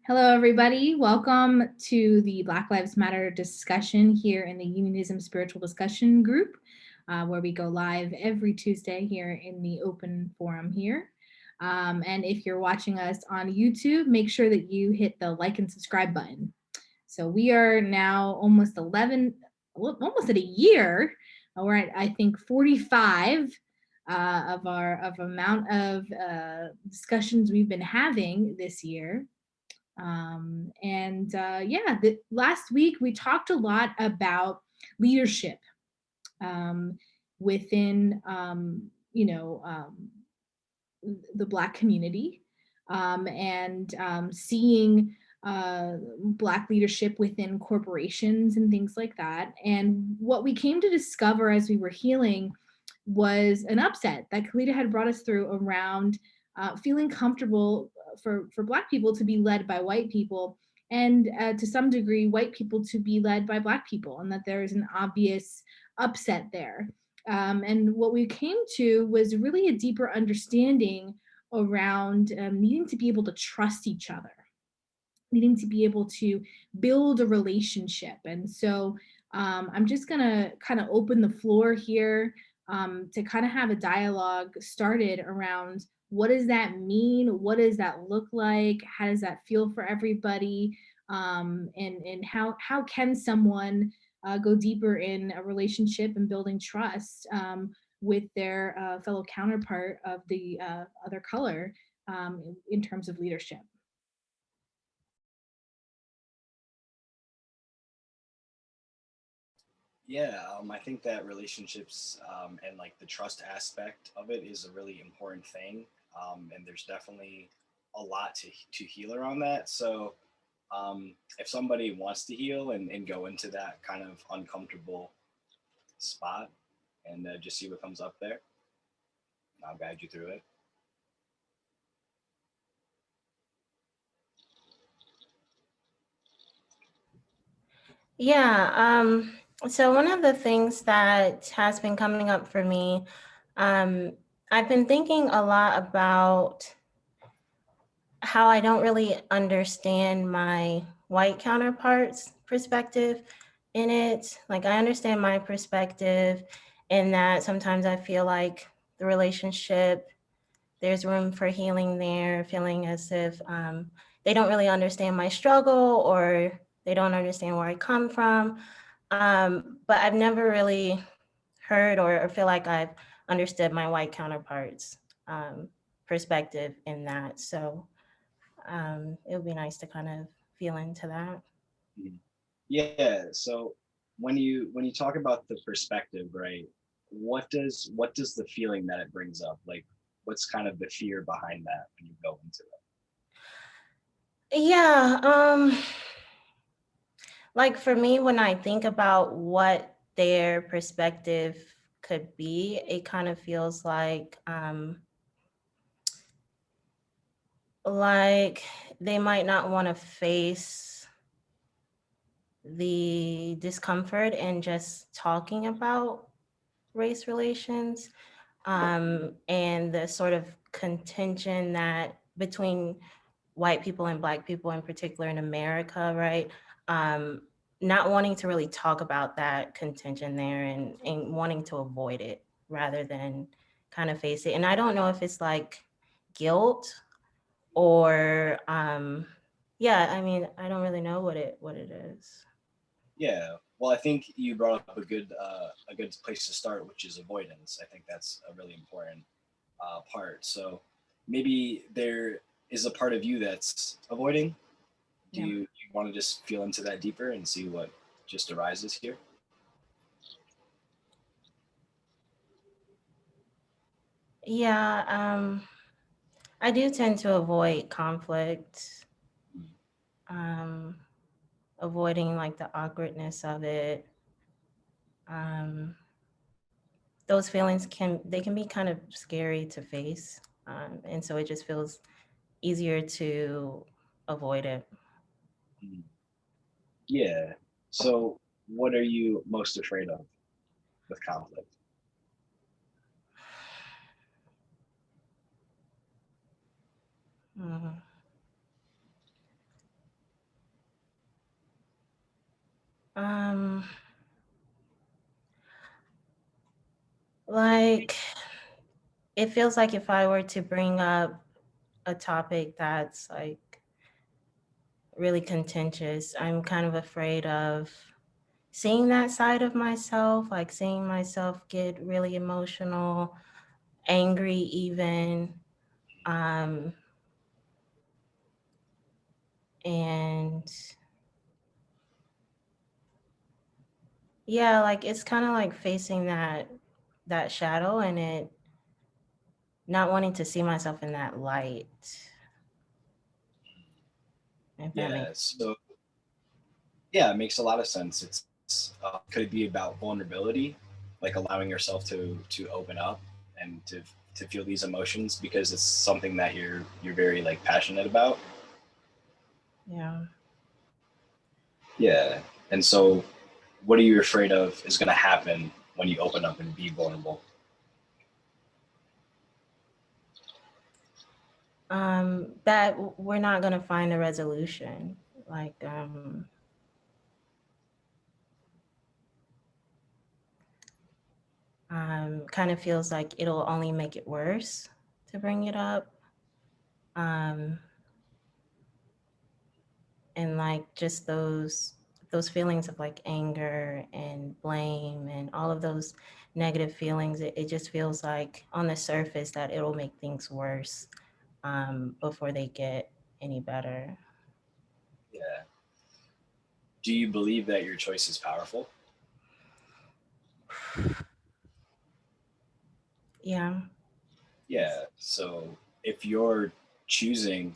Hello, everybody. Welcome to the Black Lives Matter discussion here in the Unionism Spiritual Discussion Group, where we go live every Tuesday here in the open forum here. And if you're watching us on YouTube, make sure that you hit the like and subscribe button. So we are now almost at a year. We're at, I think, 45 of amount of discussions we've been having this year. Last week we talked a lot about leadership within, the Black community and seeing Black leadership within corporations and things like that. And what we came to discover as we were healing was an upset that Kalita had brought us through around feeling comfortable for Black people to be led by white people, and to some degree, white people to be led by Black people, and that there is an obvious upset there. And what we came to was really a deeper understanding around needing to be able to trust each other, needing to be able to build a relationship. And so I'm just gonna kind of open the floor here to kind of have a dialogue started around what does that mean? What does that look like? How does that feel for everybody? And how can someone go deeper in a relationship and building trust with their fellow counterpart of the other color in terms of leadership? Yeah, I think that relationships and like the trust aspect of it is a really important thing. And there's definitely a lot to heal around that. So if somebody wants to heal and go into that kind of uncomfortable spot and just see what comes up there, I'll guide you through it. Yeah, so one of the things that has been coming up for me, I've been thinking a lot about how I don't really understand my white counterparts' perspective in it. Like, I understand my perspective in that sometimes I feel like the relationship, there's room for healing there, feeling as if they don't really understand my struggle or they don't understand where I come from. But I've never really heard or feel like I've understood my white counterparts' perspective in that. So it would be nice to kind of feel into that. Yeah. So when you talk about the perspective, right? What does the feeling that it brings up? Like, what's kind of the fear behind that when you go into it? Yeah, like for me, when I think about what their perspective could be, it kind of feels like they might not want to face the discomfort in just talking about race relations, and the sort of contention that between white people and Black people in particular in America, right? Not wanting to really talk about that contention there and wanting to avoid it rather than kind of face it. And I don't know if it's like guilt or yeah, I mean, I don't really know what it is. Yeah. Well, I think you brought up a good place to start, which is avoidance. I think that's a really important part. So maybe there is a part of you that's avoiding. Do Yeah. you want to just feel into that deeper and see what just arises here? Yeah, I do tend to avoid conflict, um, avoiding like the awkwardness of it. Um, those feelings can be kind of scary to face, and so it just feels easier to avoid it. Mm. Yeah. So what are you most afraid of with conflict? Mhm. Like, it feels like if I were to bring up a topic that's like really contentious, I'm kind of afraid of seeing that side of myself, like seeing myself get really emotional, angry even. And yeah, like it's kind of like facing that shadow and it not wanting to see myself in that light. If that Yeah. makes So yeah, it makes a lot of sense. Could it be about vulnerability, like allowing yourself to open up and to feel these emotions because it's something that you're very like passionate about. yeah. Yeah. And so, what are you afraid of is going to happen when you open up and be vulnerable? That we're not gonna find a resolution. Like kind of feels like it'll only make it worse to bring it up. Um, and like just those feelings of like anger and blame and all of those negative feelings, it just feels like on the surface that it'll make things worse before they get any better. Yeah. Do you believe that your choice is powerful? Yeah. Yeah. So, if you're choosing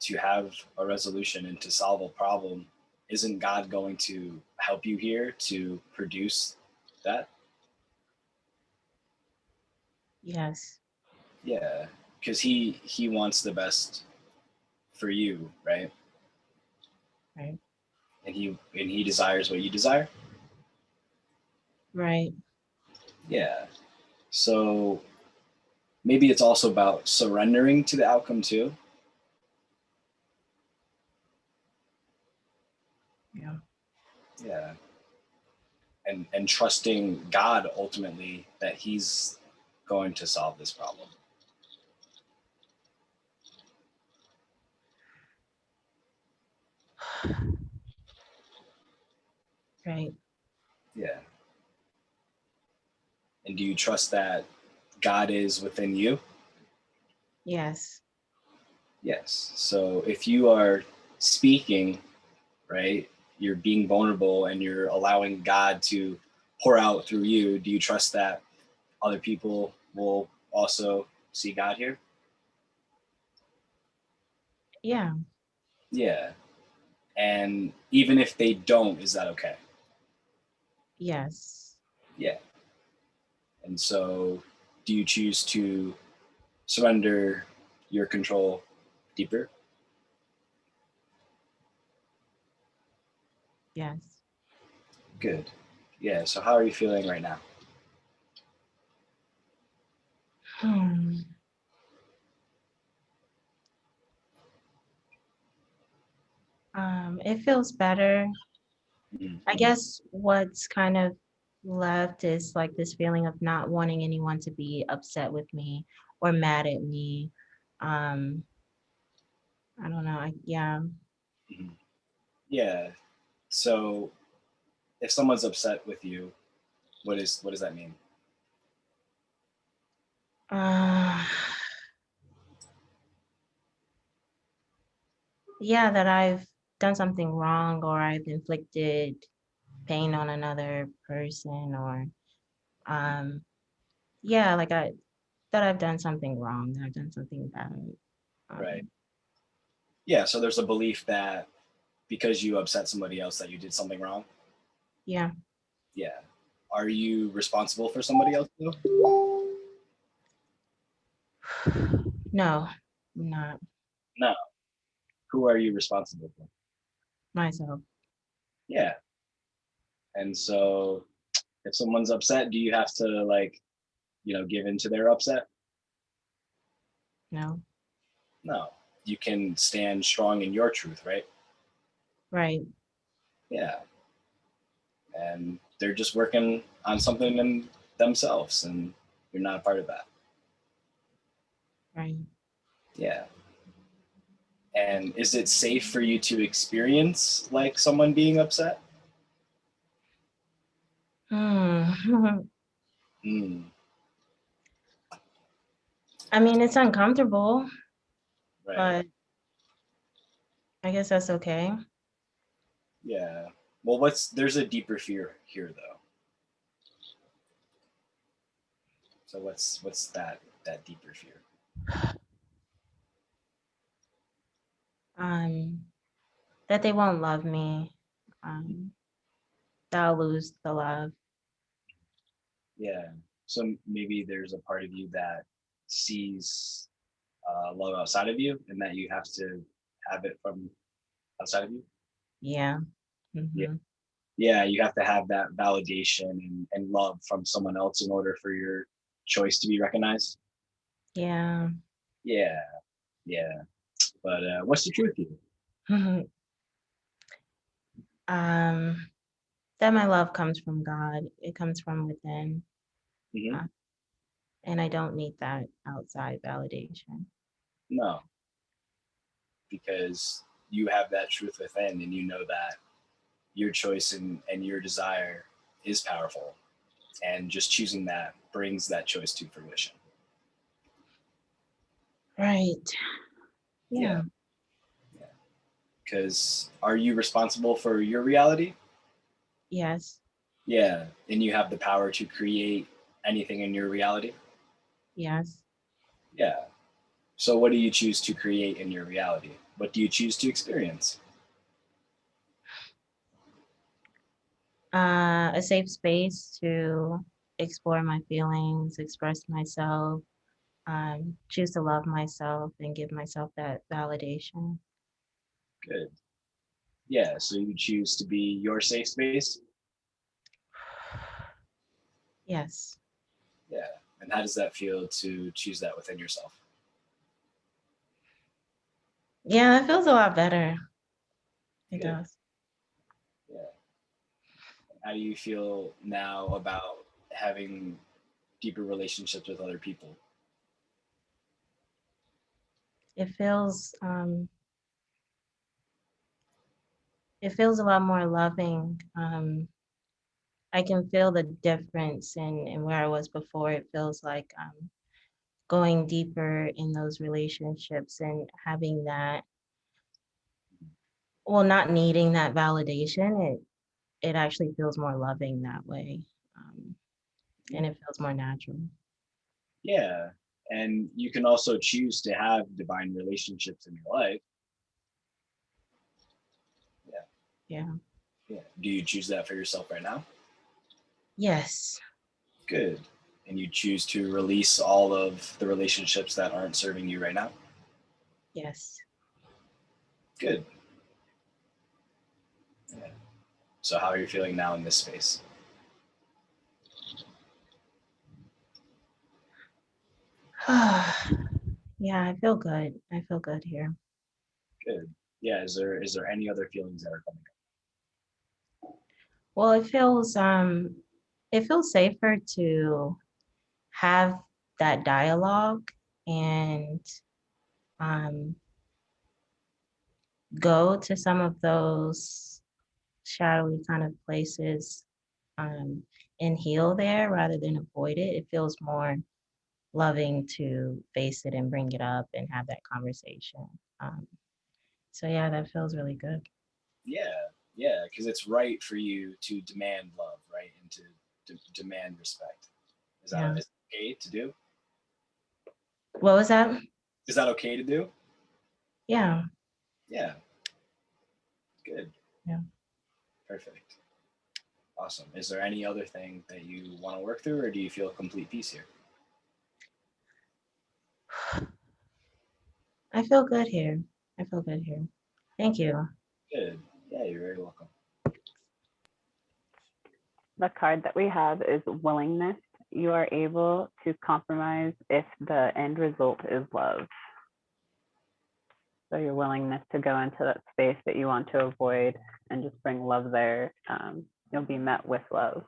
to have a resolution and to solve a problem, isn't God going to help you here to produce that? Yes. Yeah, because he wants the best for you, right? Right. And he desires what you desire. Right. Yeah. So maybe it's also about surrendering to the outcome too. Yeah. Yeah. And trusting God ultimately that He's going to solve this problem. Right. Yeah. And do you trust that God is within you? Yes. Yes. So if you are speaking, right, you're being vulnerable and you're allowing God to pour out through you, do you trust that other people will also see God here? Yeah. Yeah. And even if they don't, is that okay? Yes. Yeah. And so do you choose to surrender your control deeper? Yes. Good. Yeah. So how are you feeling right now? Hmm. It feels better. Mhm. I guess what's kind of left is like this feeling of not wanting anyone to be upset with me or mad at me. Um, I don't know. Yeah. Mhm. Yeah. So if someone's upset with you, what does that mean? Uh, yeah, that I've done something wrong or I've inflicted pain on another person or um, yeah, like that I've done something wrong, that I've done something bad. Right. Um, Yeah. So there's a belief that because you upset somebody else that you did something wrong. yeah. Yeah. Are you responsible for somebody else though? No, I'm not No. Who are you responsible for? myself. Yeah. And so if someone's upset, do you have to like, give in to their upset? No. No. You can stand strong in your truth, right? Right. Yeah. and they're just working on something in themselves, and you're not a part of that. Right. Yeah. And is it safe for you to experience like someone being upset? Hmm. Mm, I mean, it's uncomfortable, right. but I guess that's okay. Yeah. Well, there's a deeper fear here though. So what's that deeper fear? That they won't love me. That I'll lose the love. Yeah. So maybe there's a part of you that sees love outside of you, and that you have to have it from outside of you. Yeah. Yeah. Hmm. Yeah. You have to have that validation and love from someone else in order for your choice to be recognized. Yeah. Yeah. Yeah. But what's the truth here? um, that my love comes from God. It comes from within. Hmm. Uh, and I don't need that outside validation. No, because you have that truth within, and you know that your choice and your desire is powerful, and just choosing that brings that choice to fruition. Right. Yeah. Yeah. Yeah. Because are you responsible for your reality? Yes. Yeah. And you have the power to create anything in your reality? Yes. Yeah. So what do you choose to create in your reality? What do you choose to experience? A safe space to explore my feelings, express myself, choose to love myself and give myself that validation. Good. Yeah. So you choose to be your safe space? Yes. Yeah. And how does that feel to choose that within yourself? Yeah, that feels a lot better. It Good. does. Yeah. How do you feel now about having deeper relationships with other people? It feels it feels a lot more loving. I can feel the difference in where I was before. It feels like going deeper in those relationships and having that, well, not needing that validation. It actually feels more loving that way. Um, and it feels more natural. Yeah. And you can also choose to have divine relationships in your life. Yeah. Yeah. Yeah. Do you choose that for yourself right now? Yes. Good. And you choose to release all of the relationships that aren't serving you right now? Yes. Good. Yeah. So how are you feeling now in this space? Yeah, I feel good. I feel good here. Good. Yeah. Is there any other feelings that are coming Well, it feels safer to have that dialogue and um go to some of those shadowy kind of places um and heal there rather than avoid it. It feels more loving to face it and bring it up and have that conversation. Um, so yeah, that feels really good. Yeah, yeah, because it's right for you to demand love, right, and to demand respect. Yeah. Is that okay to do? What was that? Is that okay to do? Yeah. Yeah, good, Yeah. perfect, awesome. Is there any other thing that you want to work through, or do you feel complete peace here? I feel good here. I feel good here. Thank you. Good. Yeah, you're very welcome. The card that we have is willingness. You are able to compromise if the end result is love. So your willingness to go into that space that you want to avoid and just bring love there you'll be met with love.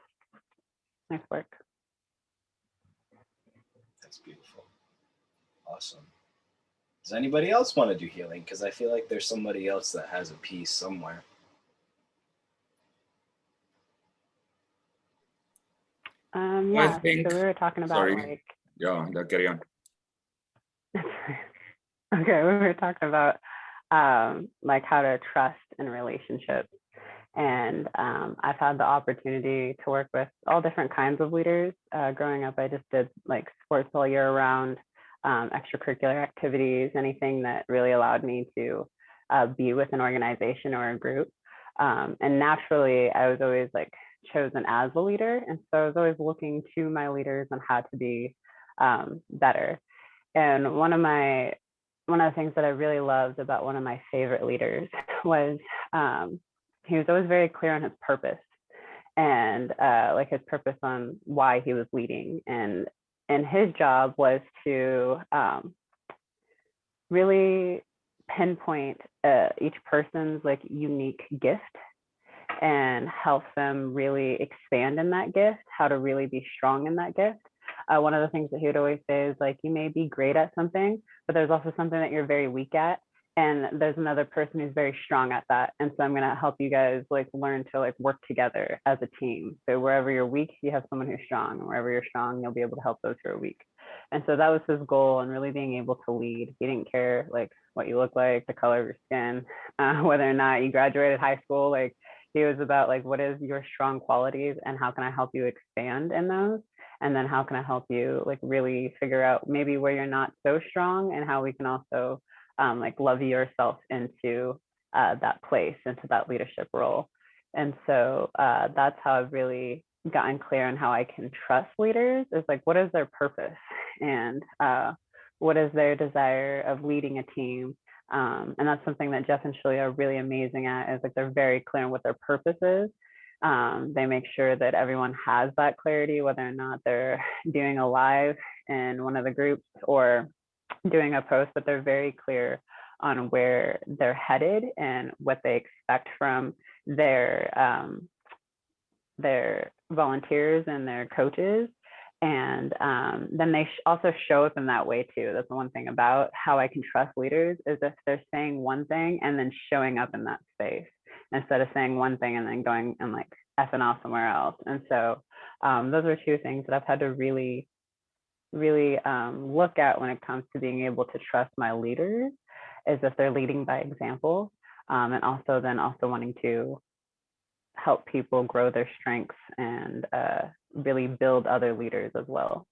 Nice work. That's beautiful. Awesome. Does anybody else want to do healing? Because I feel like there's somebody else that has a piece somewhere. Yeah, think, so we were talking about sorry. Yeah, carry on. Okay, we were talking about like how to trust in relationships. And I've had the opportunity to work with all different kinds of leaders. Growing up, I just did like sports all year round, extracurricular activities, anything that really allowed me to be with an organization or a group. And naturally, I was always like chosen as a leader. And so I was always looking to my leaders on how to be better. And one of the things that I really loved about one of my favorite leaders was he was always very clear on his purpose and like his purpose on why he was leading. And his job was to really pinpoint each person's like unique gift and help them really expand in that gift, how to really be strong in that gift. One of the things that he would always say is like, you may be great at something, but there's also something that you're very weak at. And there's another person who's very strong at that. And so I'm going to help you guys like learn to like work together as a team. So wherever you're weak, you have someone who's strong. And wherever you're strong, you'll be able to help those who are weak. And so that was his goal, and really being able to lead. He didn't care like what you look like, the color of your skin, whether or not you graduated high school. Like he was about like, what is your strong qualities and how can I help you expand in those? And then how can I help you like really figure out maybe where you're not so strong, and how we can also like love yourself into that place, into that leadership role. And so that's how I've really gotten clear on how I can trust leaders, is like, what is their purpose and what is their desire of leading a team. And that's something that Jeff and Shaleia are really amazing at, is like they're very clear on what their purpose is. They make sure that everyone has that clarity, whether or not they're doing a live in one of the groups or doing a post, but they're very clear on where they're headed and what they expect from their volunteers and their coaches. And then they also show up in that way too. That's the one thing about how I can trust leaders, is if they're saying one thing and then showing up in that space, instead of saying one thing and then going and like effing off somewhere else. And so those are two things that I've had to really look at when it comes to being able to trust my leaders, is if they're leading by example, and also wanting to help people grow their strengths and really build other leaders as well.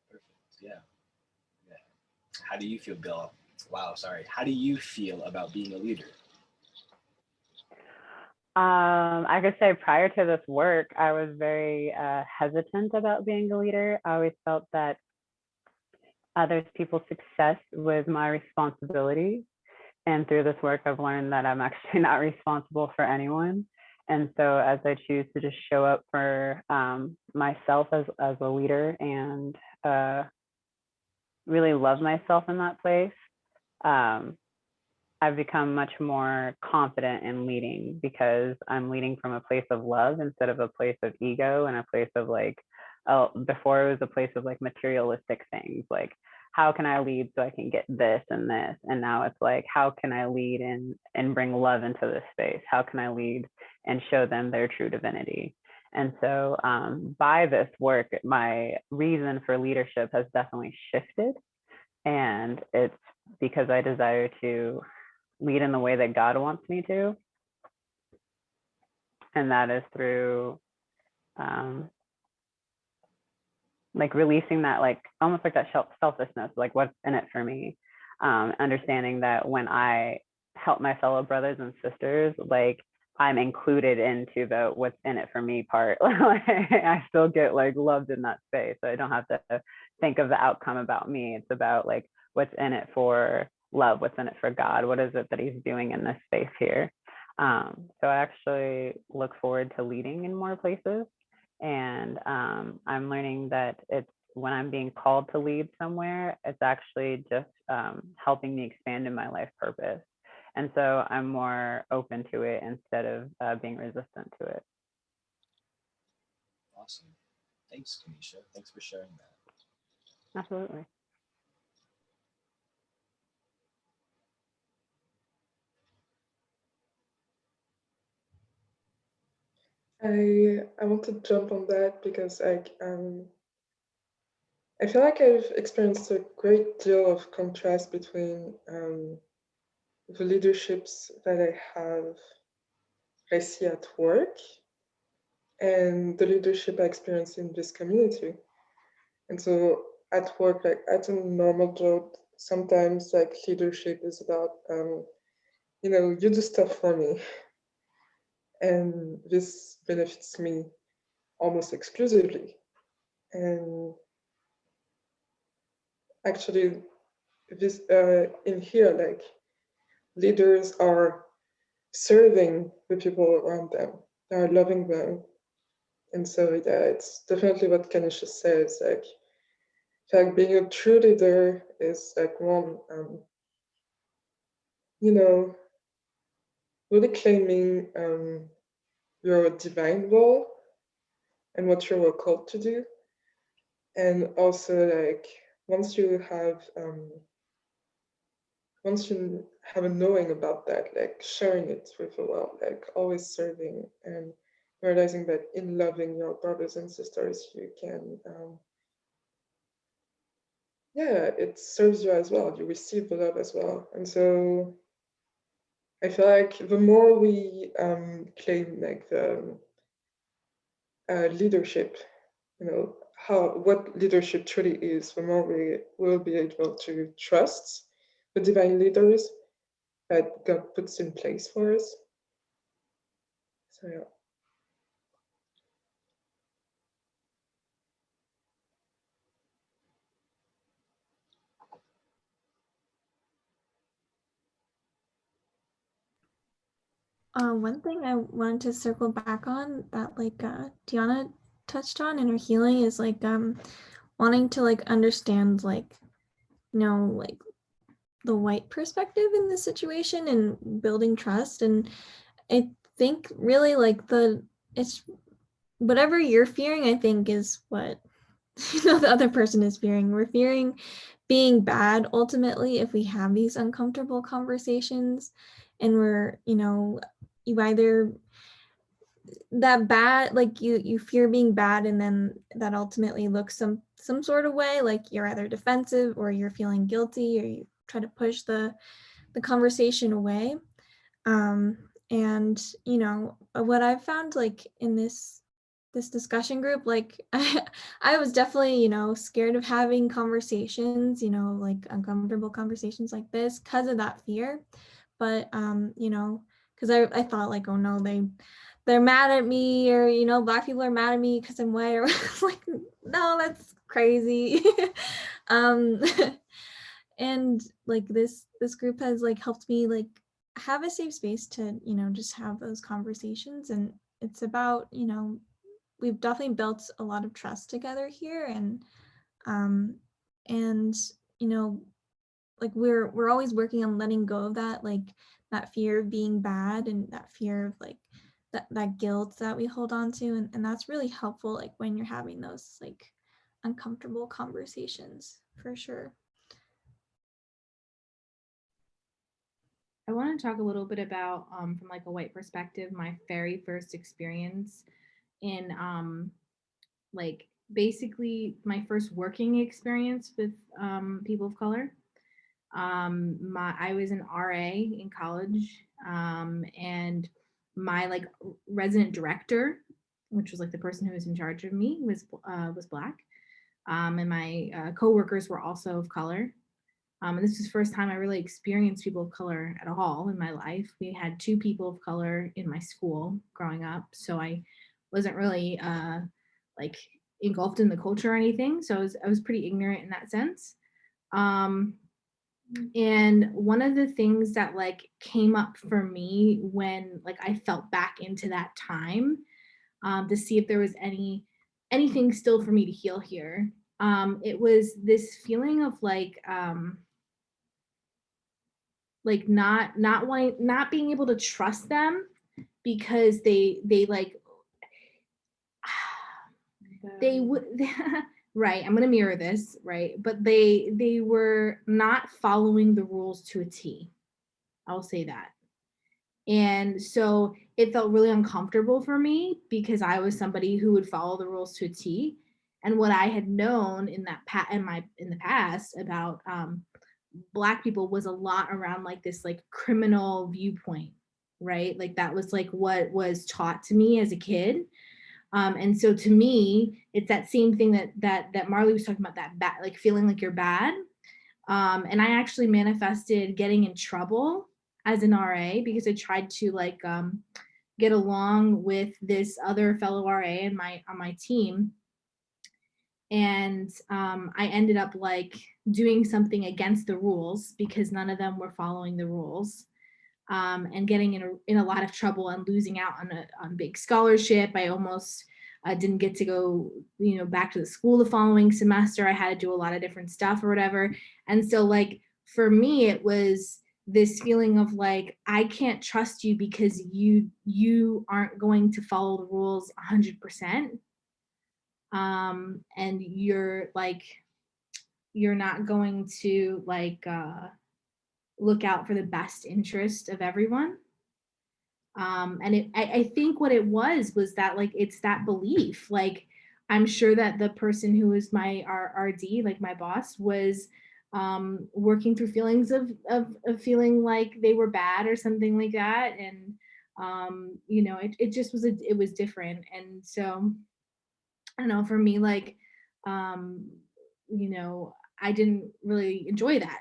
Perfect. Yeah. How do you feel, Bill? Wow, sorry. How do you feel about being a leader? I could say prior to this work, I was very hesitant about being a leader. I always felt that other people's success was my responsibility. And through this work, I've learned that I'm actually not responsible for anyone. And so as I choose to just show up for myself as a leader and really love myself in that place, I've become much more confident in leading, because I'm leading from a place of love instead of a place of ego and a place of like, before it was a place of like materialistic things, like how can I lead so I can get this and this? And now it's like, how can I lead and bring love into this space? How can I lead and show them their true divinity? And so by this work, my reason for leadership has definitely shifted. And it's because I desire to lead in the way that God wants me to. And that is through like releasing that, like almost like that selflessness, like what's in it for me. Understanding that when I help my fellow brothers and sisters, like I'm included into the what's in it for me part. I still get like loved in that space. So I don't have to think of the outcome about me. It's about like what's in it for love, what's in it for God, what is it that he's doing in this space here. So I actually look forward to leading in more places. And I'm learning that it's when I'm being called to lead somewhere, it's actually just helping me expand in my life purpose. And so I'm more open to it instead of being resistant to it. Awesome. Thanks, Kanisha. Thanks for sharing that. Absolutely. I want to jump on that because I feel like I've experienced a great deal of contrast between the leaderships that I see at work and the leadership I experience in this community. And so at work, like at a normal job, sometimes like leadership is about, you do stuff for me. And this benefits me almost exclusively. And actually, this in here, like leaders are serving the people around them, they are loving them. And so yeah, it's definitely what Kanisha says, like being a true leader is like one, really claiming your divine role and what you were called to do. And also like once you have a knowing about that, like sharing it with the world, like always serving and realizing that in loving your brothers and sisters, you can, it serves you as well. You receive the love as well. And so I feel like the more we claim like the leadership, what leadership truly is, the more we will be able to trust the divine leaders that God puts in place for us. So yeah. One thing I wanted to circle back on that Deanna touched on in her healing is wanting to understand the white perspective in this situation and building trust. And I think really it's whatever you're fearing, I think is what the other person is fearing. We're fearing being bad ultimately if we have these uncomfortable conversations, and we're you either that bad, you fear being bad, and then that ultimately looks some sort of way, like you're either defensive or you're feeling guilty or you try to push the conversation away. And what I've found in this discussion group, I was definitely scared of having conversations, uncomfortable conversations like this because of that fear. But because I thought oh no, they're mad at me, or Black people are mad at me because I'm white, or no, that's crazy. And this group has helped me have a safe space to just have those conversations. And it's about we've definitely built a lot of trust together here, and we're always working on letting go of that that fear of being bad and that fear of that guilt that we hold on to, and that's really helpful when you're having those uncomfortable conversations, for sure. I want to talk a little bit about from a white perspective, my very first experience in basically my first working experience with people of color. I was an RA in college, and my resident director, which was the person who was in charge of me, was Black, and my coworkers were also of color. And this was the first time I really experienced people of color at all in my life. We had 2 people of color in my school growing up, so I wasn't really engulfed in the culture or anything. So I was pretty ignorant in that sense. And one of the things that came up for me when I felt back into that time, to see if there was anything still for me to heal here, like not being able to trust them because they like they would right, I'm going to mirror this, right, but they were not following the rules to a T. I'll say that. And so it felt really uncomfortable for me because I was somebody who would follow the rules to a T. And what I had known in the past about Black people was a lot around like this like criminal viewpoint, right? Like that was like what was taught to me as a kid. And so to me, it's that same thing that Marley was talking about, that bad, like feeling like you're bad. And I actually manifested getting in trouble as an RA because I tried to like get along with this other fellow RA on my team. And I ended up like doing something against the rules because none of them were following the rules, and getting in a lot of trouble and losing out on big scholarship. I almost didn't get to go, back to the school the following semester. I had to do a lot of different stuff or whatever. And so like, for me, it was this feeling of like, I can't trust you because you aren't going to follow the rules 100%. And you're not going to like, look out for the best interest of everyone. And I think what it was that like, it's that belief. Like, I'm sure that the person who was my RD, like my boss, was working through feelings of feeling like they were bad or something like that. And it just was it was different. And so I don't know, for me, like, I didn't really enjoy that.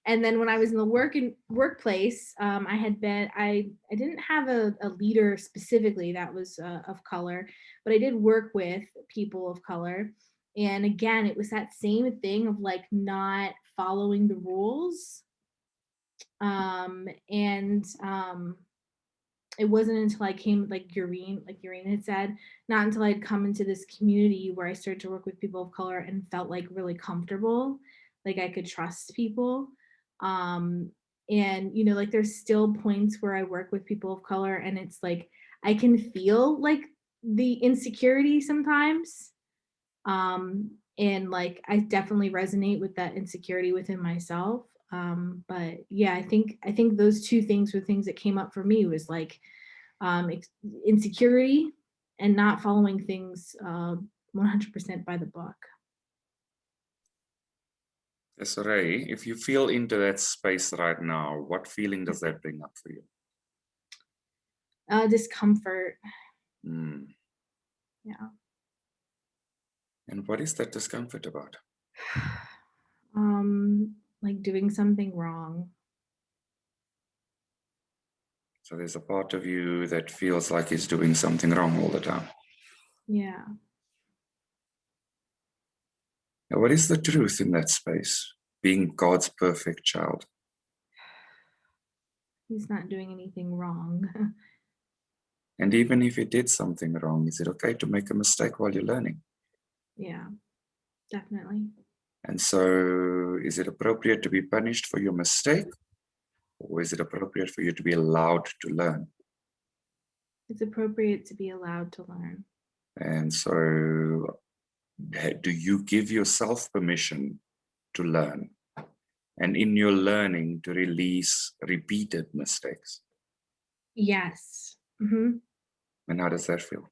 And then when I was in the workplace, I didn't have a leader specifically that was of color, but I did work with people of color. And again, it was that same thing of like not following the rules. It wasn't until I came, like Urene had said, not until I'd come into this community where I started to work with people of color and felt like really comfortable, like I could trust people. And like there's still points where I work with people of color and it's like I can feel like the insecurity sometimes. And like I definitely resonate with that insecurity within myself. But yeah, I think those two things were things that came up for me, was like insecurity and not following things 100% by the book. Yes, Ray, if you feel into that space right now, what feeling does that bring up for you? Discomfort. Yeah. And what is that discomfort about? Like doing something wrong. So there's a part of you that feels like it's doing something wrong all the time. Yeah. Now, what is the truth in that space, being God's perfect child? He's not doing anything wrong. And even if he did something wrong, is it okay to make a mistake while you're learning? Yeah, definitely. And so is it appropriate to be punished for your mistake? Or is it appropriate for you to be allowed to learn? It's appropriate to be allowed to learn. And so do you give yourself permission to learn? And in your learning, to release repeated mistakes? Yes. Mm-hmm. And how does that feel?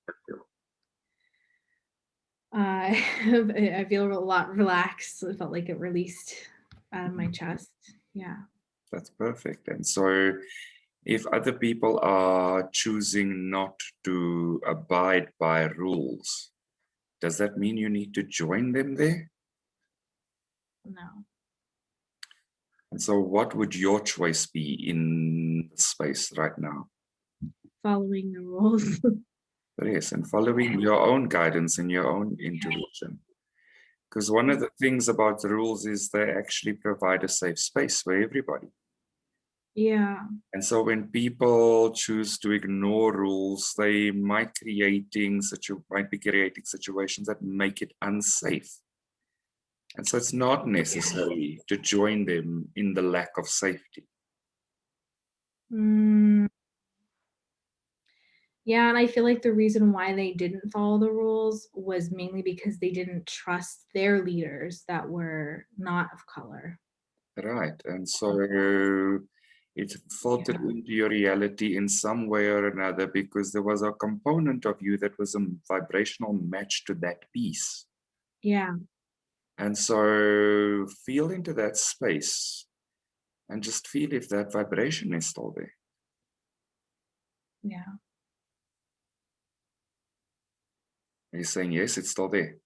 I feel a lot relaxed. It felt like it released out of my chest. Yeah. That's perfect. And so if other people are choosing not to abide by rules, does that mean you need to join them there? No. And so what would your choice be in the space right now? Following the rules. Yes, and following your own guidance and your own intuition. Because one of the things about the rules is they actually provide a safe space for everybody. Yeah. And so when people choose to ignore rules, they might be creating situations that make it unsafe. And so it's not necessary to join them in the lack of safety. Yeah, and I feel like the reason why they didn't follow the rules was mainly because they didn't trust their leaders that were not of color. Right. And so it filtered into your reality in some way or another because there was a component of you that was a vibrational match to that piece. Yeah. And so feel into that space and just feel if that vibration is still there. Yeah. Are you saying yes, it's still there?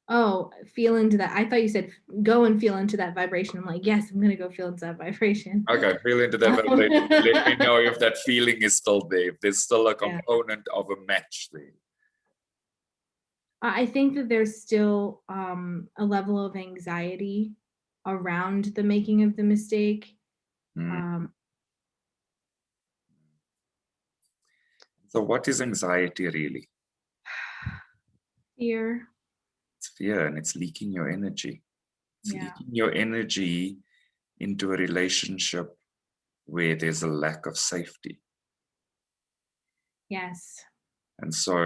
Oh, feel into that. I thought you said go and feel into that vibration. I'm like, yes, I'm gonna go feel into that vibration. Okay, feel into that vibration. Let me know if that feeling is still there, if there's still a Yeah. component of a match there. I think that there's still a level of anxiety around the making of the mistake. So what is anxiety really? Fear. It's fear, and it's leaking your energy. It's Yeah. leaking your energy into a relationship where there's a lack of safety. Yes. And so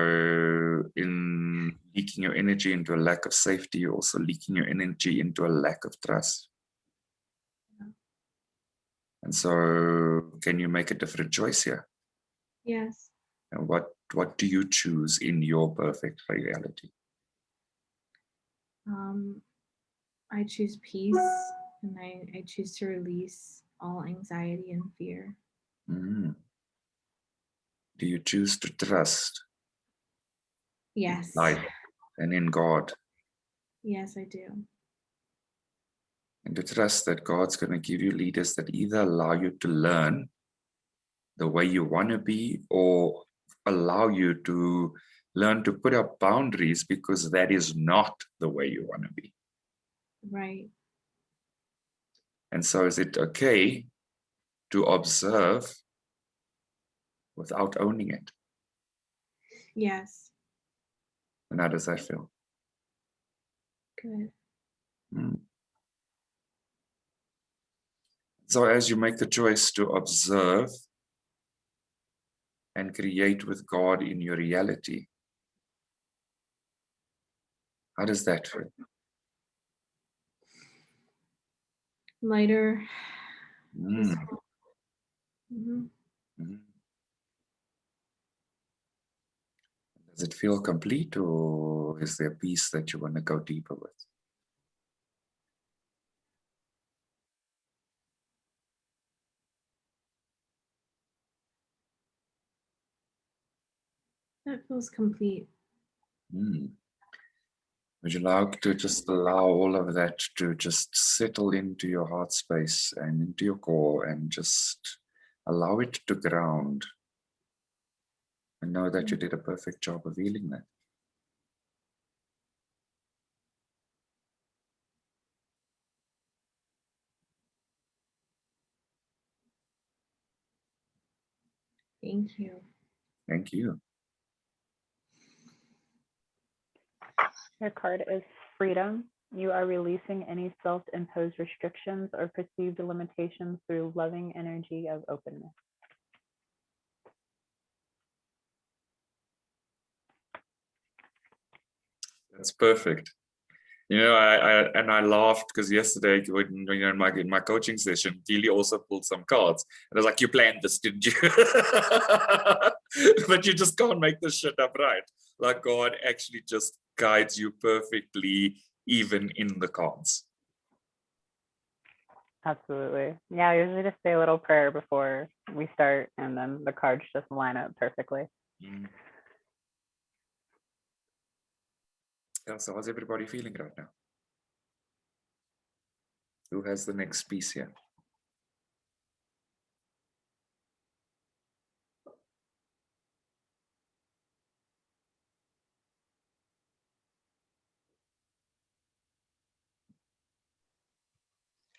in leaking your energy into a lack of safety, you're also leaking your energy into a lack of trust. Yeah. And so can you make a different choice here? Yes. And what do you choose in your perfect reality? I choose peace, and I choose to release all anxiety and fear. Mm. Do you choose to trust Yes. in life and in God? Yes, I do. And to trust that God's going to give you leaders that either allow you to learn the way you want to be or allow you to learn to put up boundaries because that is not the way you want to be. Right. And so is it okay to observe without owning it? Yes. And how does that feel? Good. So as you make the choice to observe and create with God in your reality, how does that feel? Lighter. Mm. Mm-hmm. Mm. Does it feel complete, or is there a piece that you want to go deeper with? That feels complete. Mm. Would you like to just allow all of that to just settle into your heart space and into your core and just allow it to ground and know that you did a perfect job of healing that? Thank you. Thank you. Your card is freedom. You are releasing any self-imposed restrictions or perceived limitations through loving energy of openness. That's perfect. You know, I laughed because yesterday, when in my coaching session, Keely also pulled some cards, and I was like, "You planned this, didn't you?" But you just can't make this shit up, right? Like God actually just guides you perfectly, even in the cards. Absolutely. Yeah, I usually just say a little prayer before we start, and then the cards just line up perfectly. Yeah, so how's everybody feeling right now? Who has the next piece here?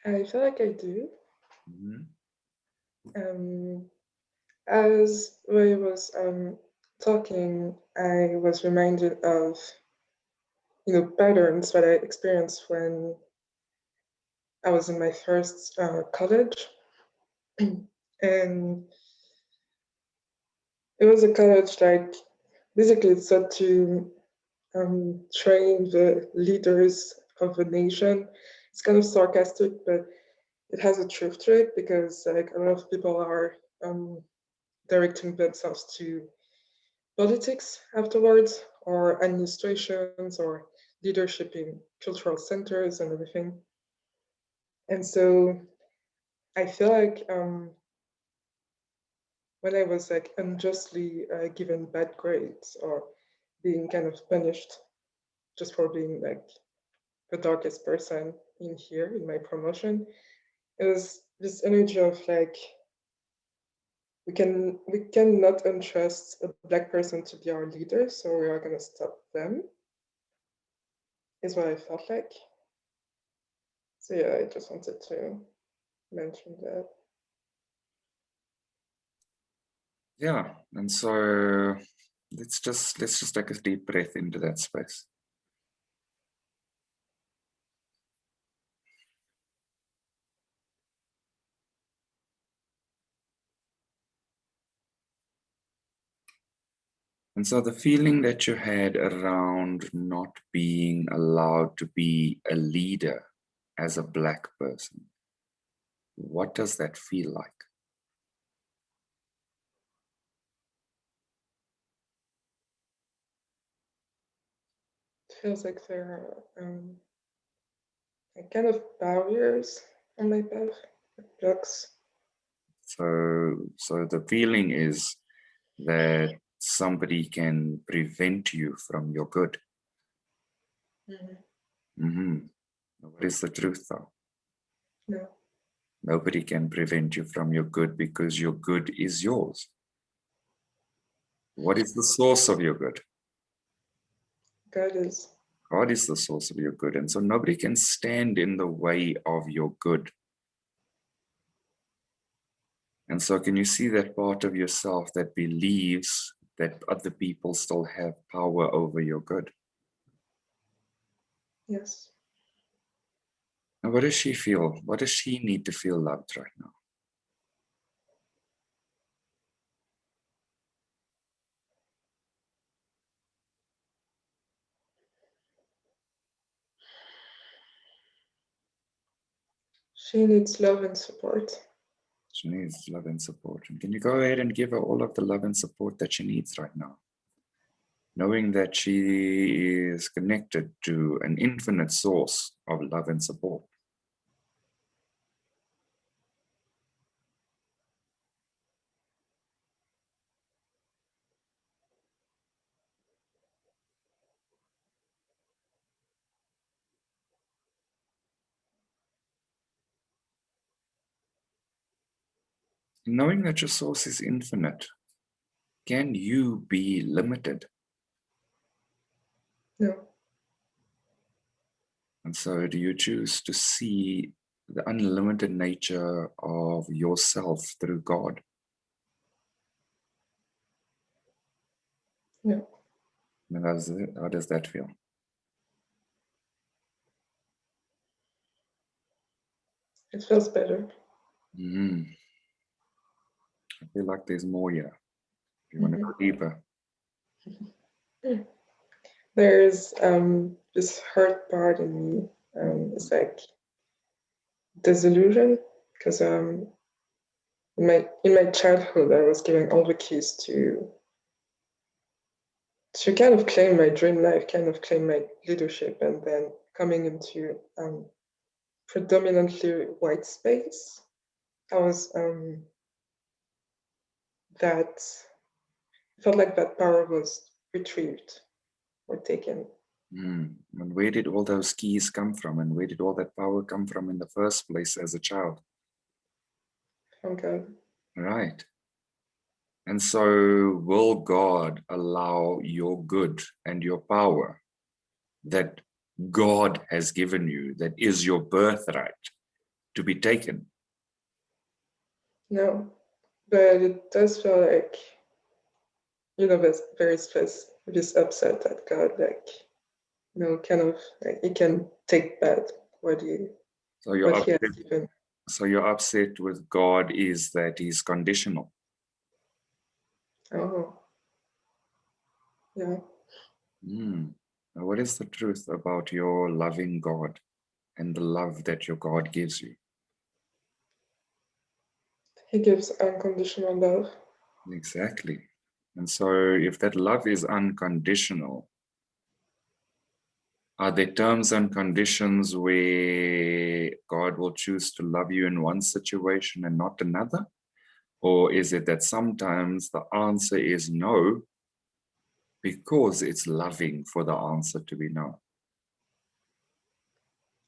I feel like I do. Mm-hmm. As Ray was talking, I was reminded of patterns that I experienced when I was in my first college, and it was a college, like, basically it's set to train the leaders of a nation. It's kind of sarcastic, but it has a truth to it, because like a lot of people are directing themselves to politics afterwards, or administrations, or leadership in cultural centers and everything. And so I feel like when I was like unjustly given bad grades, or being kind of punished just for being like the darkest person in here in my promotion, it was this energy of like, we cannot entrust a Black person to be our leader, so we are gonna stop them, is what I felt like. So yeah, I just wanted to mention that. Yeah, and so let's just take a deep breath into that space. And so the feeling that you had around not being allowed to be a leader as a Black person, what does that feel like? It feels like there are like kind of barriers on my path, blocks. So the feeling is that somebody can prevent you from your good. What is the truth though? No. Nobody can prevent you from your good, because your good is yours. What is the source of your good? God is. God is the source of your good. And so nobody can stand in the way of your good. And so can you see that part of yourself that believes that other people still have power over your good? Yes. And what does she feel? What does she need to feel loved right now? She needs love and support. She needs love and support. And can you go ahead and give her all of the love and support that she needs right now? Knowing that she is connected to an infinite source of love and support. Knowing that your source is infinite, can you be limited? No. And so do you choose to see the unlimited nature of yourself through God? No. And how does that feel? It feels better. I feel like there's more here. If you want to go deeper. There's this hurt part in me. It's like disillusion, because in my childhood I was given all the keys to kind of claim my dream life, kind of claim my leadership, and then coming into predominantly white space, I was that felt like that power was retrieved or taken. And where did all those keys come from? And where did all that power come from in the first place as a child? From God. Right. And so will God allow your good and your power that God has given you, that is your birthright, to be taken? No, but it does feel like, there's this upset at God, like, kind of like he can take back what he has given. So you're upset with God is that he's conditional. Oh, yeah. Now, what is the truth about your loving God and the love that your God gives you? He gives unconditional love. Exactly. And so if that love is unconditional, are there terms and conditions where God will choose to love you in one situation and not another? Or is it that sometimes the answer is no because it's loving for the answer to be no?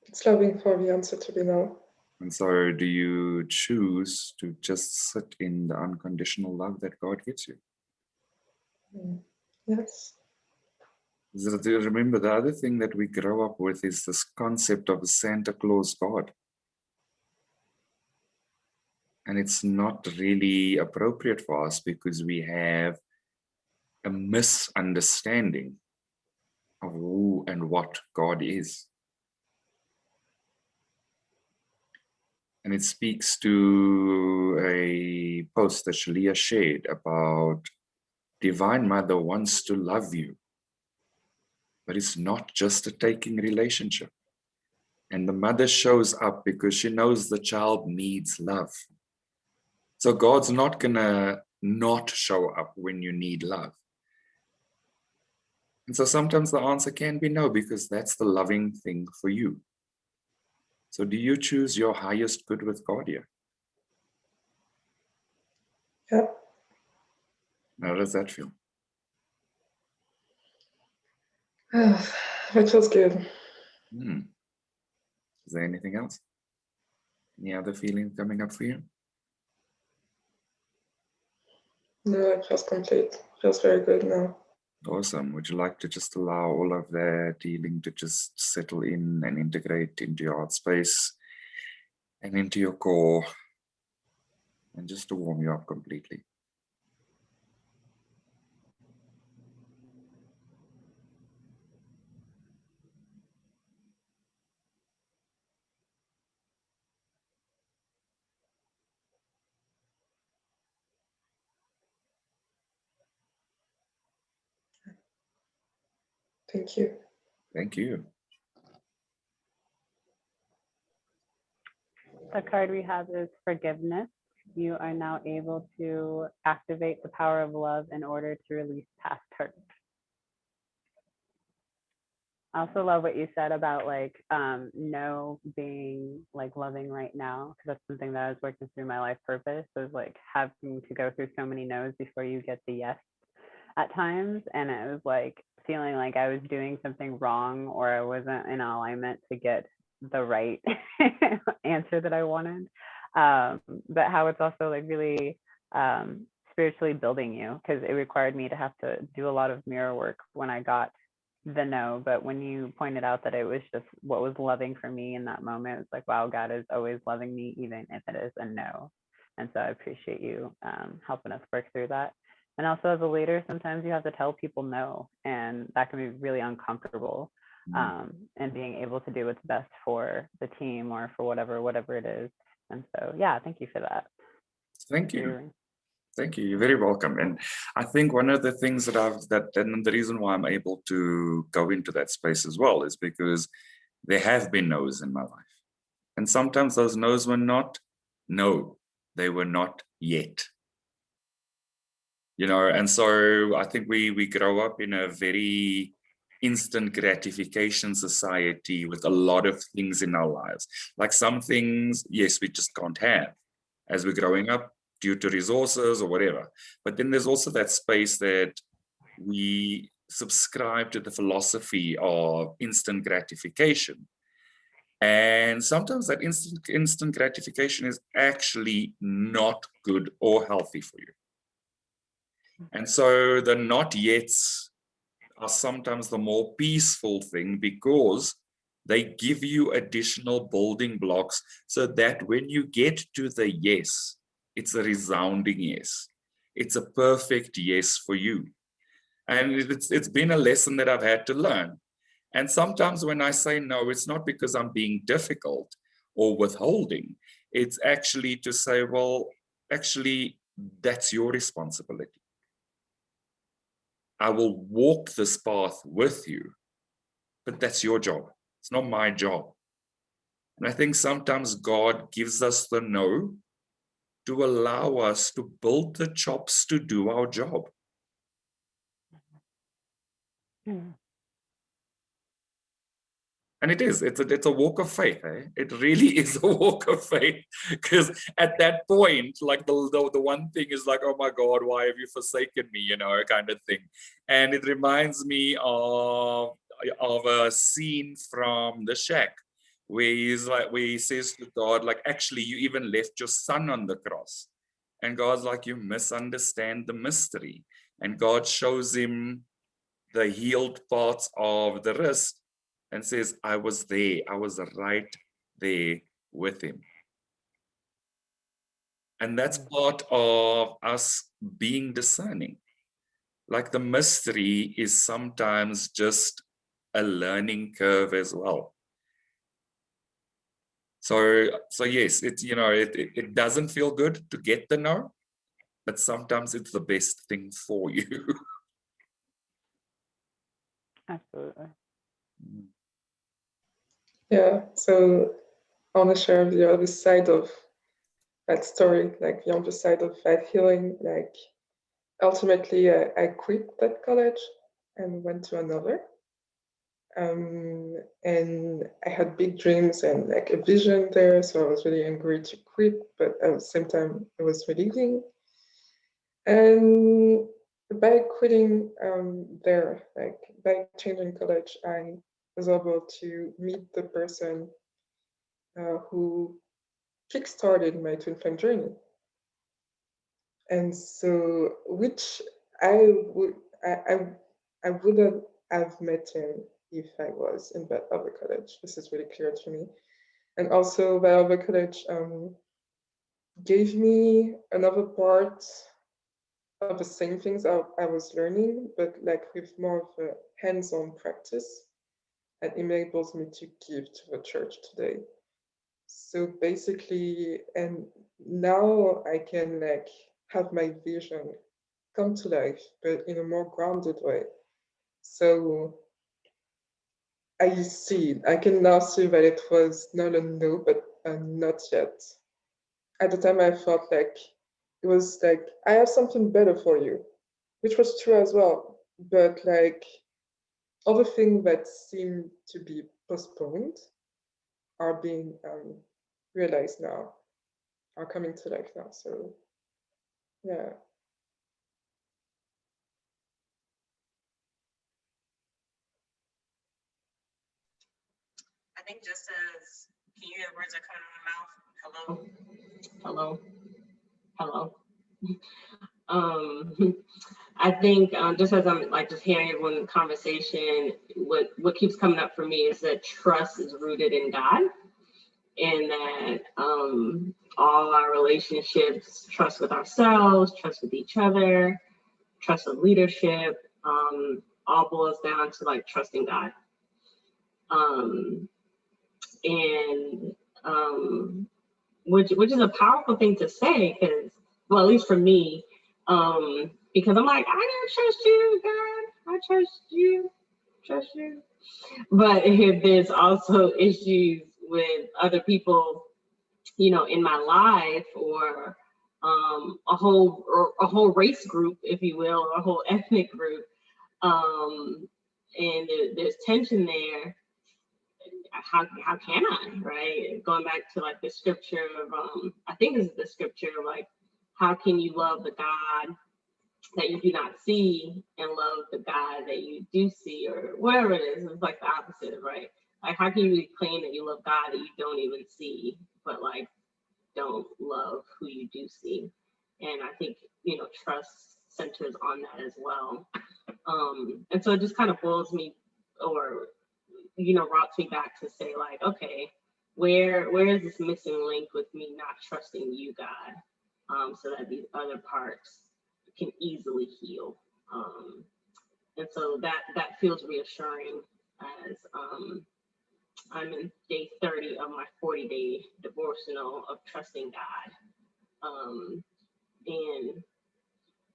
It's loving for the answer to be no. And so do you choose to just sit in the unconditional love that God gives you? Yes. Do you remember the other thing that we grow up with is this concept of a Santa Claus God. And it's not really appropriate for us because we have a misunderstanding of who and what God is. And it speaks to a post that Shaleia shared about Divine Mother wants to love you, but it's not just a taking relationship. And the mother shows up because she knows the child needs love. So God's not gonna not show up when you need love. And so sometimes the answer can be no, because that's the loving thing for you. So do you choose your highest good with God here? Yeah. How does that feel? It feels good. Is there anything else? Any other feeling coming up for you? No, it feels complete. Feels very good now. Awesome. Would you like to just allow all of that healing to just settle in and integrate into your heart space and into your core, and just to warm you up completely? Thank you. Thank you. The card we have is forgiveness. You are now able to activate the power of love in order to release past hurt. I also love what you said about like no being like loving right now, because that's something that I was working through my life purpose, was like having to go through so many no's before you get the yes at times. And it was like feeling like I was doing something wrong or I wasn't in alignment to get the right answer that I wanted. But how it's also like really spiritually building you, because it required me to have to do a lot of mirror work when I got the no. But when you pointed out that it was just what was loving for me in that moment, it's like, wow, God is always loving me, even if it is a no. And so I appreciate you helping us work through that. And also as a leader, sometimes you have to tell people no, and that can be really uncomfortable. And being able to do what's best for the team or for whatever it is. And so, yeah, thank you for that. Thank you. Thank you. You're very welcome. And I think one of the things and the reason why I'm able to go into that space as well is because there have been no's in my life. And sometimes those no's were not no, they were not yet. You know, and so I think we grow up in a very instant gratification society with a lot of things in our lives. Like some things, yes, we just can't have as we're growing up due to resources or whatever. But then there's also that space that we subscribe to the philosophy of instant gratification. And sometimes that instant gratification is actually not good or healthy for you. And so the not yets are sometimes the more peaceful thing, because they give you additional building blocks so that when you get to the yes, it's a resounding yes. It's a perfect yes for you. And it's been a lesson that I've had to learn. And sometimes when I say no, it's not because I'm being difficult or withholding. It's actually to say, well, actually, that's your responsibility. I will walk this path with you, but that's your job. It's not my job. And I think sometimes God gives us the no to allow us to build the chops to do our job. Mm. And it's a walk of faith. Eh? It really is a walk of faith, because at that point, like the one thing is like, oh my God, why have you forsaken me? You know, kind of thing. And it reminds me of a scene from The Shack, where he says to God, like, actually, you even left your son on the cross. And God's like, you misunderstand the mystery. And God shows him the healed parts of the wrist and says, I was there. I was right there with him. And that's part of us being discerning. Like, the mystery is sometimes just a learning curve as well. So yes, it doesn't feel good to get the no, but sometimes it's the best thing for you. Absolutely. Yeah, so I want to share the other side of that story, like the other side of that healing. Like, ultimately, I quit that college and went to another. And I had big dreams and like a vision there, so I was really angry to quit, but at the same time, it was relieving. And by quitting there, like by changing college, I was able to meet the person who kickstarted my twin flame journey. And so, which I would I wouldn't have met him if I was in that other college. This is really clear to me. And also, that other college gave me another part of the same things I was learning, but like with more of a hands-on practice, and enables me to give to the church today. So basically, and now I can like have my vision come to life, but in a more grounded way. So I can now see that it was not a no, but a not yet. At the time, I felt like it was like, I have something better for you, which was true as well. But like, other things that seem to be postponed are being realized now, are coming to life now. So, yeah. I think just as, can you hear the words that come out of my mouth? Hello, hello, hello. I think just as I'm like just hearing everyone in the conversation, what keeps coming up for me is that trust is rooted in God, and that all our relationships, trust with ourselves, trust with each other, trust with leadership, all boils down to like trusting God. And which is a powerful thing to say, because, well, at least for me, because I'm like, I don't trust you, God. I trust you. But there's also issues with other people, in my life, or a whole race group, if you will, or a whole ethnic group, and there's tension there. How can I, right? Going back to like the scripture of I think this is the scripture of like, how can you love the God that you do not see and love the God that you do see, or whatever it is? It's like the opposite, right? Like, how can you really claim that you love God that you don't even see, but like don't love who you do see? And I think, trust centers on that as well. And so it just kind of boils me, or routes me back to say like, okay, where is this missing link with me not trusting you, God, so that these other parts can easily heal. And so that feels reassuring as I'm in day 30 of my 40-day devotional of trusting God. And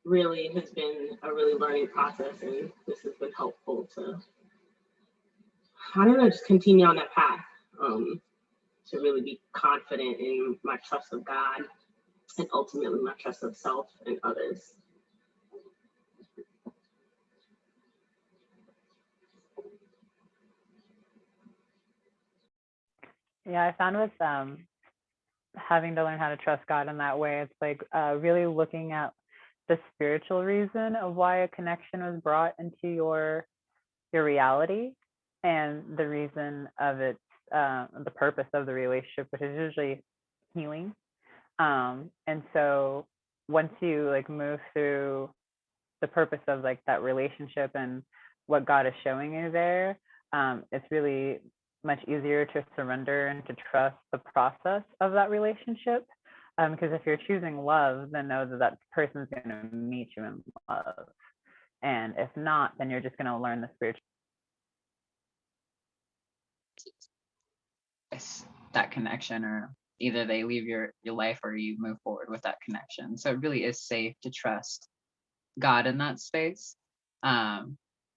really has been a really learning process, and this has been helpful to, I don't know, just continue on that path, to really be confident in my trust of God and ultimately my trust of self and others. Yeah, I found with having to learn how to trust God in that way, it's like really looking at the spiritual reason of why a connection was brought into your reality, and the reason of its the purpose of the relationship, which is usually healing. And so once you like move through the purpose of like that relationship and what God is showing you there, it's really much easier to surrender and to trust the process of that relationship. Because if you're choosing love, then know that that person's going to meet you in love. And if not, then you're just going to learn the spiritual. That connection, or either they leave your life or you move forward with that connection. So it really is safe to trust God in that space,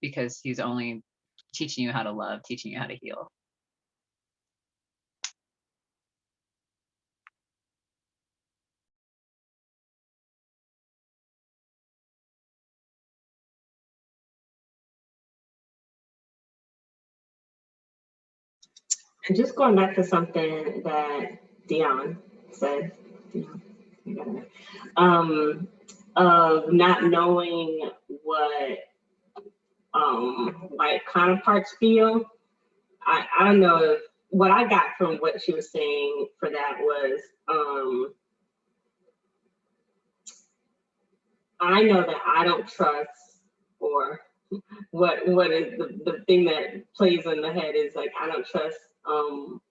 because he's only teaching you how to love, teaching you how to heal. And just going back to something that Dion said, of not knowing what white counterparts feel. I don't know if what I got from what she was saying for that was, I know that I don't trust, or what is the thing that plays in the head is like, I don't trust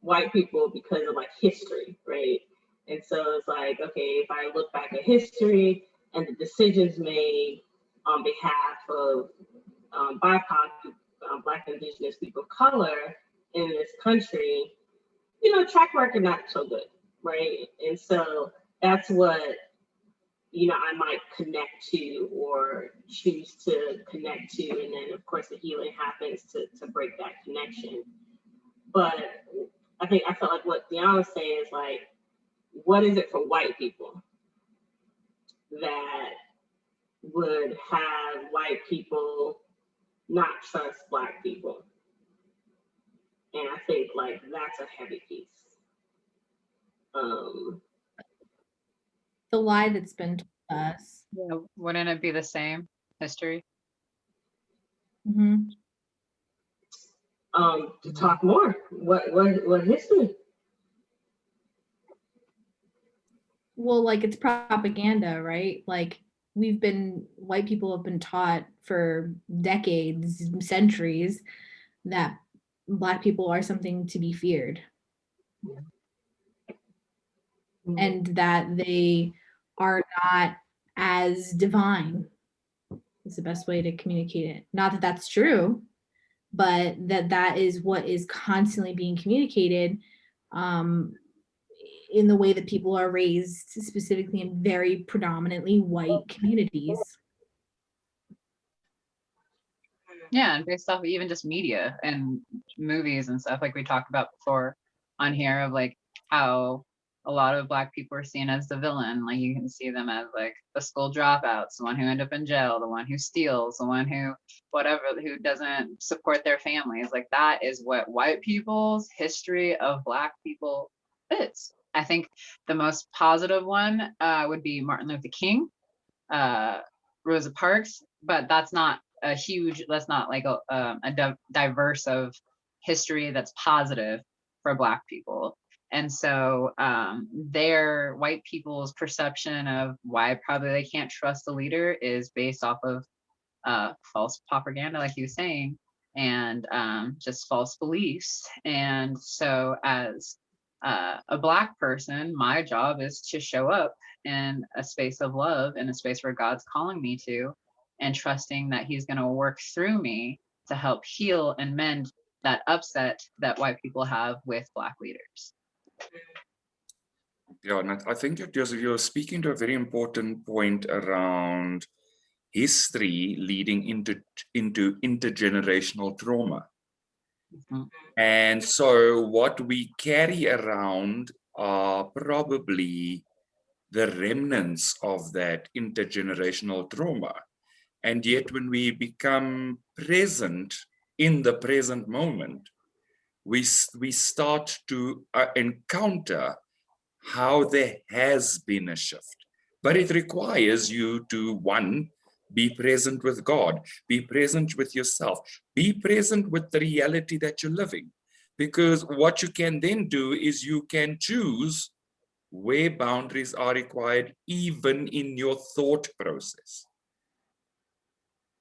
white people because of like history, right? And so it's like, okay, if I look back at history and the decisions made on behalf of BIPOC, Black and Indigenous people of color in this country, you know, track record not so good, right? And so that's what, you know, I might connect to or choose to connect to. And then of course the healing happens to break that connection. But I felt like what Deanna was saying is like, what is it for white people that would have white people not trust Black people? And I think like that's a heavy piece. The lie that's been told us. Yeah, wouldn't it be the same history? Mm-hmm. To talk more, what history? Well, like it's propaganda, right? Like white people have been taught for decades, centuries, that Black people are something to be feared. And that they are not as divine is the best way to communicate it. Not that that's true, but that is what is constantly being communicated in the way that people are raised, specifically in very predominantly white communities. Yeah, and based off of even just media and movies and stuff, like we talked about before on here, of like how a lot of Black people are seen as the villain. Like you can see them as like the school dropouts, the one who end up in jail, the one who steals, the one who who doesn't support their families. Like that is what white people's history of Black people is. I think the most positive one would be Martin Luther King, Rosa Parks, but that's not like a diverse of history that's positive for Black people. And so their white people's perception of why probably they can't trust the leader is based off of false propaganda, like you were saying, and just false beliefs. And so as a Black person, my job is to show up in a space of love, in a space where God's calling me to, and trusting that he's going to work through me to help heal and mend that upset that white people have with Black leaders. Yeah, and I think you're speaking to a very important point around history leading into intergenerational trauma. Mhm. And so what we carry around are probably the remnants of that intergenerational trauma. And yet when we become present in the present moment, we start to encounter how there has been a shift. But it requires you to, one, be present with God, be present with yourself, be present with the reality that you're living. Because what you can then do is you can choose where boundaries are required, even in your thought process.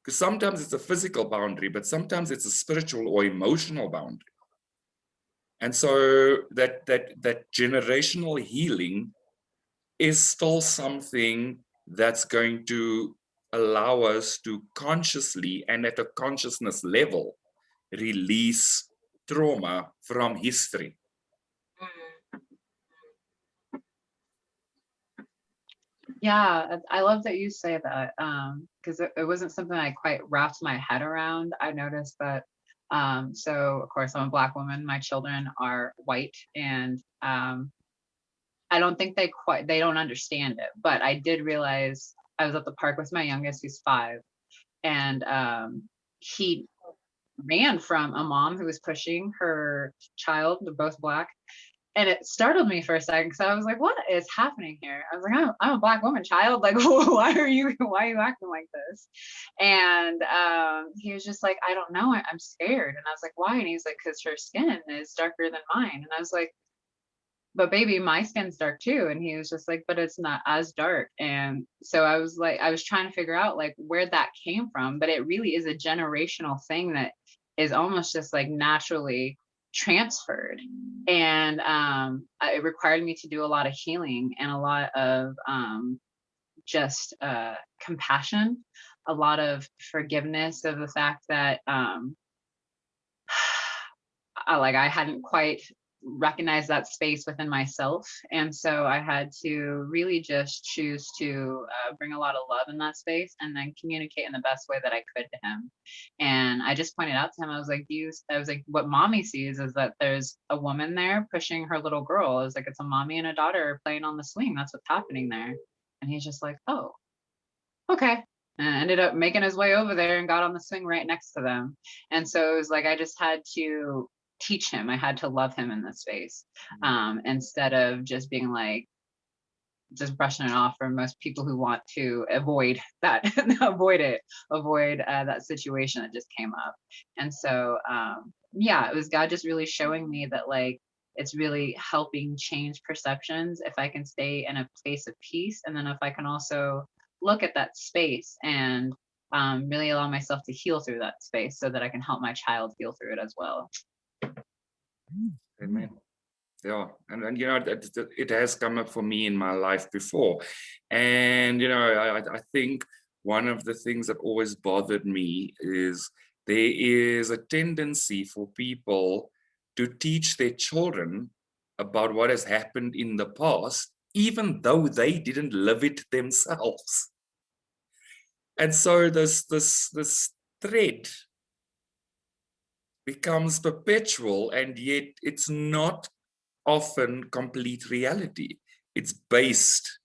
Because sometimes it's a physical boundary, but sometimes it's a spiritual or emotional boundary. And so that generational healing is still something that's going to allow us to consciously and at a consciousness level release trauma from history. Yeah, I love that you say that, because it wasn't something I quite wrapped my head around. I noticed that, so of course I'm a Black woman, my children are white, and I don't think they don't understand it, but I did realize I was at the park with my youngest, who's 5, and he ran from a mom who was pushing her child. They're both Black. And it startled me for a second because I was like, what is happening here? I was like, I'm a Black woman, child. Like, why are you acting like this? And he was just like, I don't know. I'm scared. And I was like, why? And he's like, because her skin is darker than mine. And I was like, but baby, my skin's dark too. And he was just like, but it's not as dark. And so I was like, I was trying to figure out like where that came from, but it really is a generational thing that is almost just like naturally transferred. And it required me to do a lot of healing and a lot of just compassion, a lot of forgiveness of the fact that I hadn't quite recognized that space within myself. And so I had to really just choose to bring a lot of love in that space and then communicate in the best way that I could to him. And I just pointed out to him, I was like, what mommy sees is that there's a woman there pushing her little girl. I was like, it's a mommy and a daughter playing on the swing. That's what's happening there. And he's just like, oh, okay. And ended up making his way over there and got on the swing right next to them. And so it was like I just had to teach him. I had to love him in this space, instead of just being like, just brushing it off for most people who want to avoid that, avoid that situation that just came up. And so, yeah, it was God just really showing me that like, it's really helping change perceptions if I can stay in a place of peace. And then if I can also look at that space and really allow myself to heal through that space so that I can help my child heal through it as well. Amen. Yeah, and you know, it has come up for me in my life before. And, you know, I think one of the things that always bothered me is there is a tendency for people to teach their children about what has happened in the past, even though they didn't live it themselves. And so this thread becomes perpetual, and yet it's not often complete reality. It's based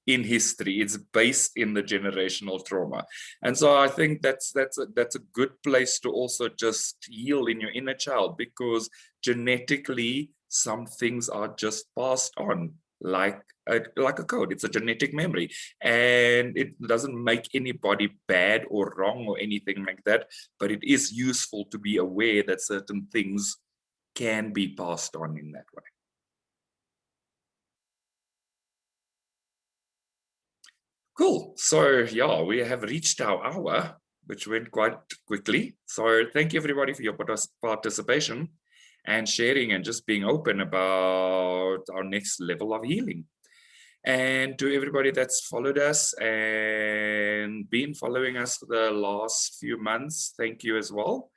in history. It's based in the generational trauma. And so I think that's a good place to also just heal in your inner child, because genetically some things are just passed on like a code. It's a genetic memory, and it doesn't make anybody bad or wrong or anything like that, but it is useful to be aware that certain things can be passed on in that way. Cool. So yeah, we have reached our hour, which went quite quickly. So thank you everybody for your participation and sharing and just being open about our next level of healing. And to everybody that's followed us and been following us for the last few months, thank you as well.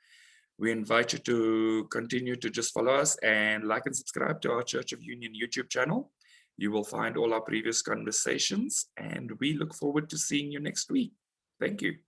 We invite you to continue to just follow us and like and subscribe to our Church of Union YouTube channel. You will find all our previous conversations, and we look forward to seeing you next week. Thank you.